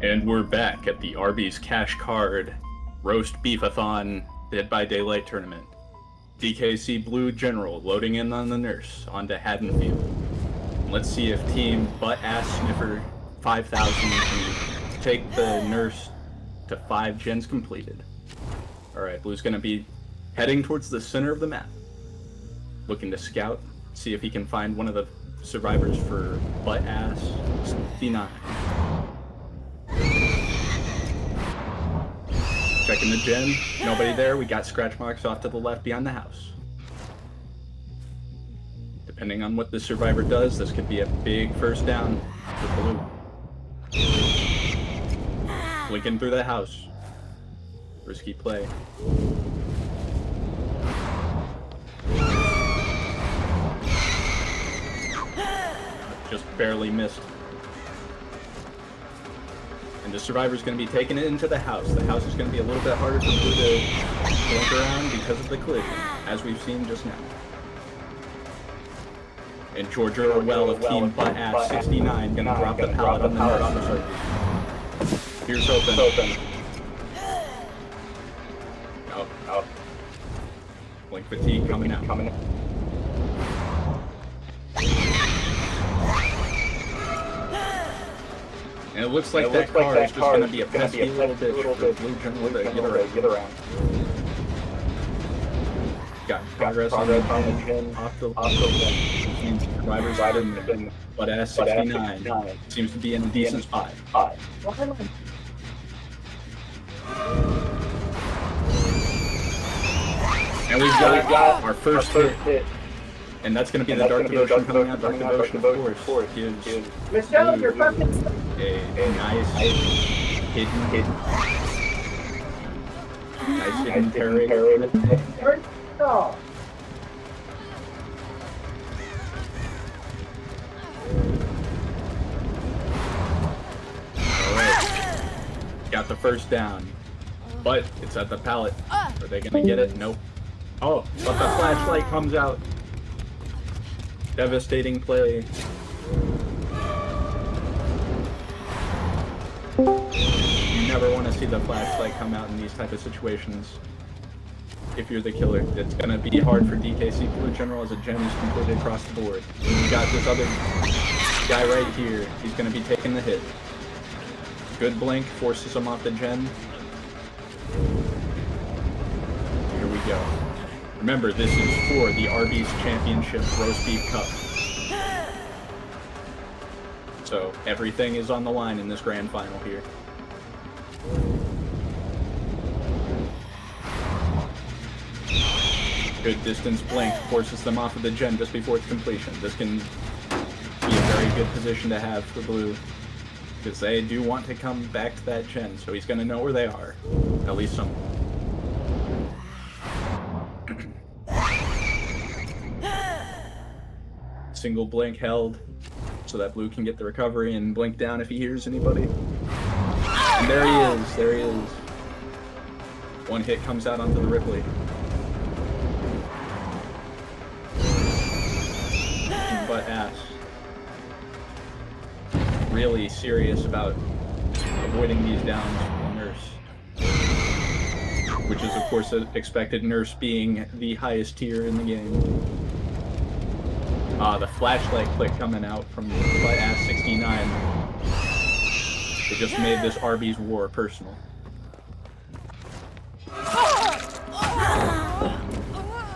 And we're back at the Arby's Cash Card Roast Beefathon Dead by Daylight Tournament. DKC Blue General loading in on the nurse onto Haddonfield. Let's see if Team Butt Ass Sniffer 5000 can take the nurse to 5 gens completed. Alright, Blue's going to be heading towards the center of the map. Looking to scout, see if he can find one of the survivors for Butt Ass 69. Checking the gen, nobody there. We got scratch marks off to the left behind the house. Depending on what the survivor does, this could be a big first down for Blue. Blinking through the house. Risky play. Just barely missed. And the survivor's going to be taking it into the house. The house is going to be a little bit harder for Blue to blink around because of the collision, as we've seen just now. And Georgia Orwell of Team Butt Ass 69 going to drop the pallet on the nurse. Here's open. Out. Blink fatigue coming out. And it looks like that car is just going to be a pesky little bitch for Blue General to get around. Got progress on the gen, off the left. Survivors have been Butt Ass 69. Seems to be in a decent spot. And we've got our first hit. And that's going to be the Dark Devotion coming out. Dark Devotion, of course, gives Michelle, you're fucking a nice hidden parry. Alright. Got the first down. But it's at the pallet. Are they going to get it? Nope. Oh, but the flashlight comes out. Devastating play. You never want to see the flashlight come out in these type of situations. If you're the killer, it's going to be hard for DKC Blue General as a gen is completed across the board. You got this other guy right here. He's going to be taking the hit. Good blink, forces him off the gen. Here we go. Remember, this is for the Arby's Championship Roast Beef Cup. So, everything is on the line in this grand final here. Good distance blink, forces them off of the gen just before its completion. This can be a very good position to have for Blue, because they do want to come back to that gen, so he's going to know where they are. At least some. Single blink held so that Blue can get the recovery and blink down if he hears anybody. And there he is. One hit comes out onto the Ripley. Butt Ass. Really serious about avoiding these downs from the nurse. Which is of course expected, nurse being the highest tier in the game. The flashlight click coming out from Butt Ass 69. It just made this Arby's war personal.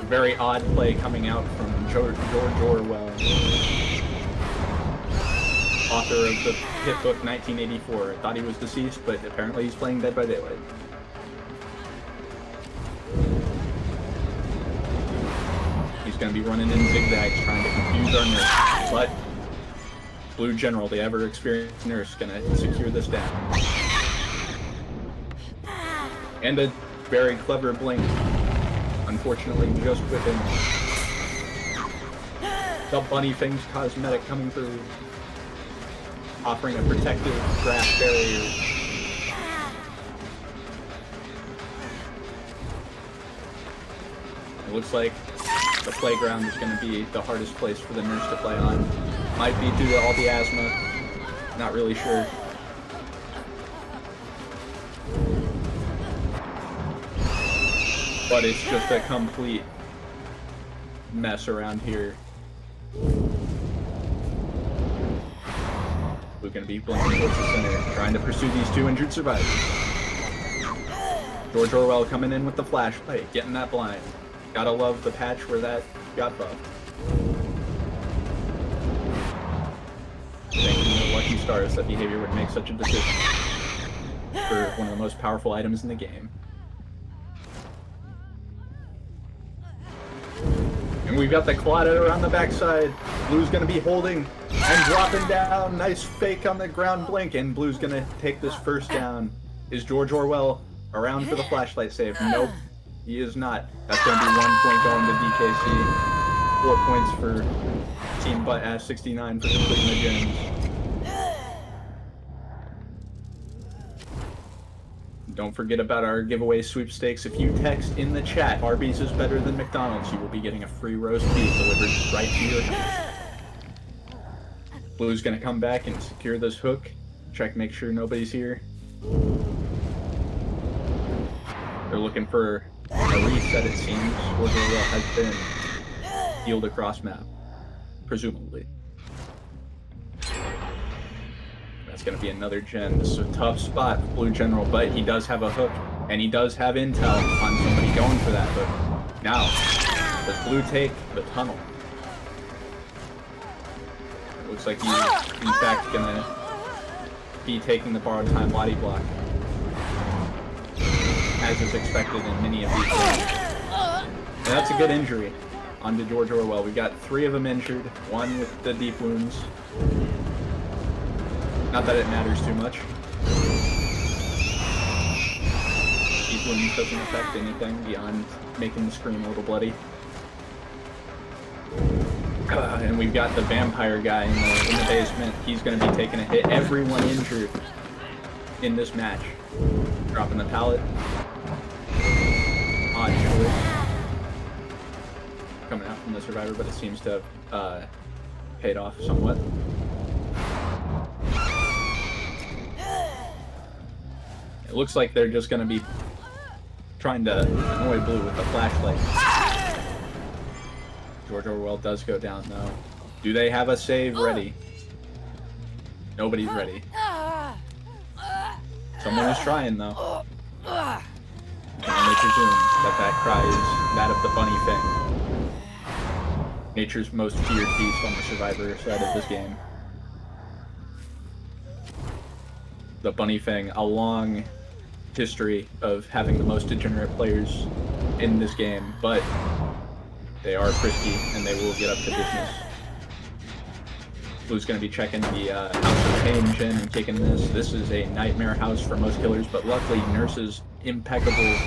Very odd play coming out from George Orwell, author of the hit book 1984. I thought he was deceased, but apparently he's playing Dead by Daylight. He's going to be running in zigzags trying to confuse our nurse, but Blue General, the ever experienced nurse, going to secure this down. And a very clever blink, unfortunately just within. The Bunny Things cosmetic coming through, offering a protective grass barrier. It looks like the playground is going to be the hardest place for the nurse to play on. Might be due to all the asthma, not really sure. But it's just a complete mess around here. We're going to be blinking towards the center, trying to pursue these two injured survivors. George Orwell coming in with the flashlight, getting that blind. Gotta love the patch where that got buffed. Thanking the lucky stars that behavior would make such a decision for one of the most powerful items in the game. And we've got the Claudette around the backside. Blue's gonna be holding and dropping down. Nice fake on the ground blink, and Blue's gonna take this first down. Is George Orwell around for the flashlight save? Nope, he is not. That's gonna be 1 point going to DKC. 4 points for Team Butt Ass 69 for completing the gens. Don't forget about our giveaway sweepstakes. If you text in the chat, Arby's is better than McDonald's, you will be getting a free roast beef delivered right to your house. Blue's gonna come back and secure this hook. Check, make sure nobody's here. They're looking for a reset, it seems. George Orwell has been healed across map, presumably. That's going to be another gen. This is a tough spot for Blue General, but he does have a hook, and he does have intel on somebody going for that hook. Now, does Blue take the tunnel? It looks like he's, in fact, going to be taking the borrowed time body block, as is expected in many of these games. And that's a good injury onto George Orwell. We've got 3 of them injured, 1 with the deep wounds. Not that it matters too much. Deep wounds doesn't affect anything beyond making the screen a little bloody. And we've got the vampire guy in the basement. He's going to be taking a hit. Everyone injured in this match. Dropping the pallet. Odd choice coming out from the survivor, but it seems to have paid off somewhat. It looks like they're just going to be trying to annoy Blue with the flashlight. George Orwell does go down, though. Do they have a save ready? Nobody's ready. Someone is trying, though. And they presume that that cry is that of the bunny fang. Nature's most feared beast on the survivor side of this game. The bunny fang, a long history of having the most degenerate players in this game, but they are frisky and they will get up to business. Blue's going to be checking the House of Pain gen and kicking this. This is a nightmare house for most killers, but luckily Nurse's impeccable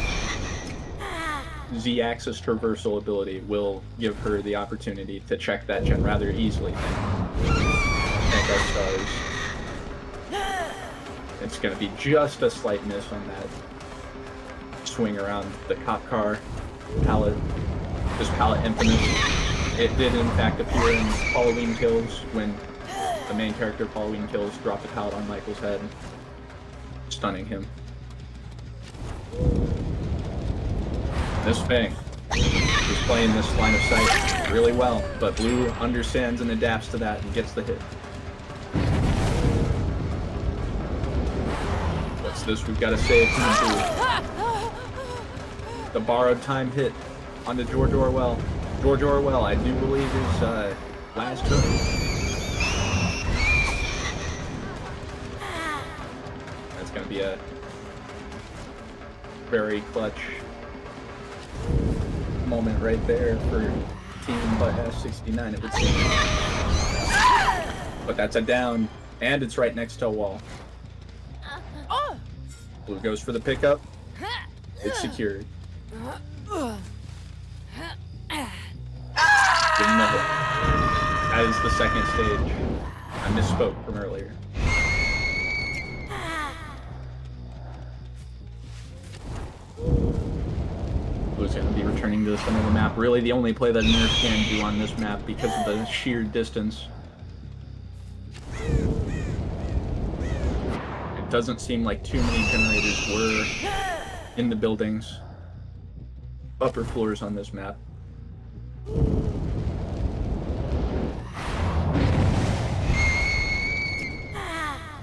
Z-axis traversal ability will give her the opportunity to check that gen rather easily. Thank our stars. It's going to be just a slight miss on that swing around the cop car pallet. This pallet infamous. It did in fact appear in Halloween Kills when the main character of Halloween Kills dropped the pallet on Michael's head, stunning him. This Fang is playing this line of sight really well, but Blue understands and adapts to that and gets the hit. What's this? We've got to save the borrowed time hit onto George Orwell. George Orwell, I do believe, is last hook. That's going to be a very clutch moment right there for Team Butt Ass 69, it would seem. But that's a down, and it's right next to a wall. Blue goes for the pickup. It's secured. Give him the hook. That is the second stage. I misspoke from earlier. Blue's going to be returning to the center of the map. Really the only play that Nerf can do on this map because of the sheer distance. It doesn't seem like too many generators were in the buildings. upper floors on this map.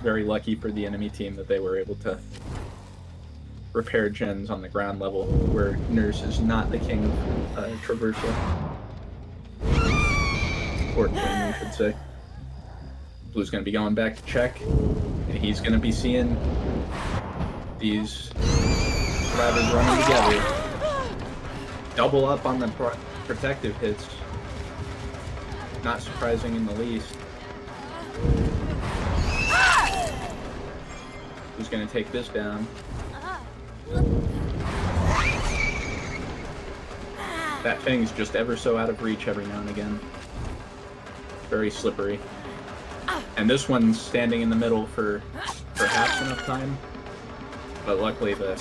Very lucky for the enemy team that they were able to repair gens on the ground level, where Nurse is not the king of traversal. Or queen, I should say. Blue's going to be going back to check, and he's going to be seeing these survivors running together. Double up on the protective hits. Not surprising in the least. Who's going to take this down? That thing's just ever so out of reach every now and again. Very slippery. And this one's standing in the middle for perhaps enough time. But luckily the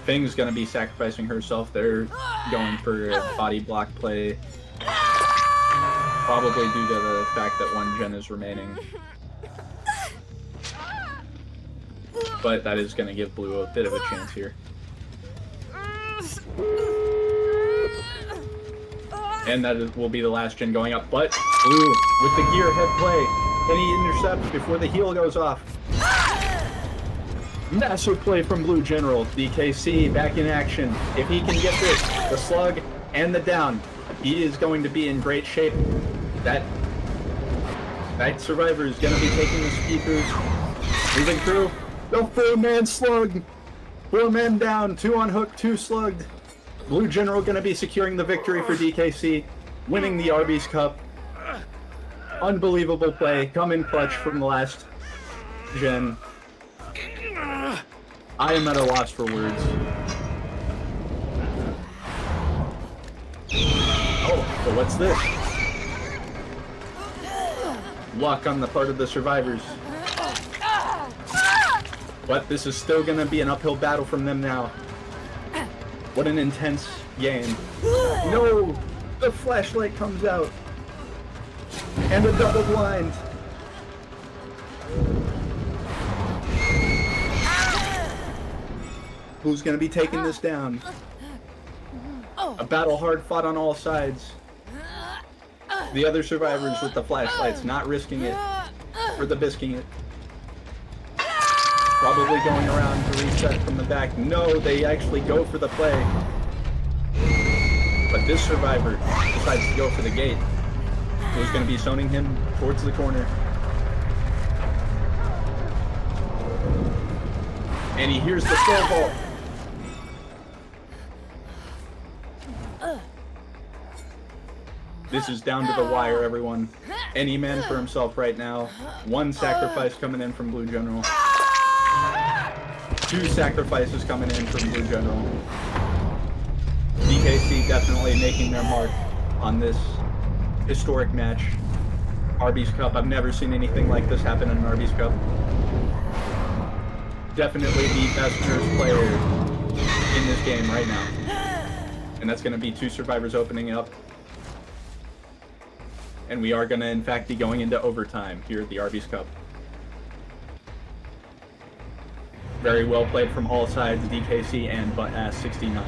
thing's going to be sacrificing herself. They're going for a body block play. Probably due to the fact that one gen is remaining. But that is going to give Blue a bit of a chance here. And that will be the last gen going up. But Blue, with the gearhead play, can he intercept before the heal goes off? Massive play from Blue General. DKC back in action. If he can get this, the slug and the down, he is going to be in great shape. That survivor is going to be taking the speakers, moving through. The 4-man slug. 4 men down, 2 on hook, 2 slugged. Blue General going to be securing the victory for DKC, winning the Arby's Cup. Unbelievable play, come in clutch from the last gen. I am at a loss for words. Oh, but what's this? Luck on the part of the survivors. But this is still going to be an uphill battle from them now. What an intense game. No! The flashlight comes out. And a double blind. Who's going to be taking this down? A battle hard fought on all sides. The other survivors with the flashlights not risking it for the bisking it. Probably going around to reset from the back. No, they actually go for the play. But this survivor decides to go for the gate. Who's going to be zoning him towards the corner. And he hears the skull vault. This is down to the wire, everyone. Any man for himself right now. 1 sacrifice coming in from Blue General. 2 sacrifices coming in from Blue General. DKC definitely making their mark on this historic match. Arby's Cup. I've never seen anything like this happen in an Arby's Cup. Definitely the best Nurse player in this game right now. And that's going to be 2 survivors opening up. And we are going to, in fact, be going into overtime here at the Arby's Cup. Very well played from all sides, DKC and Butt-Ass 69.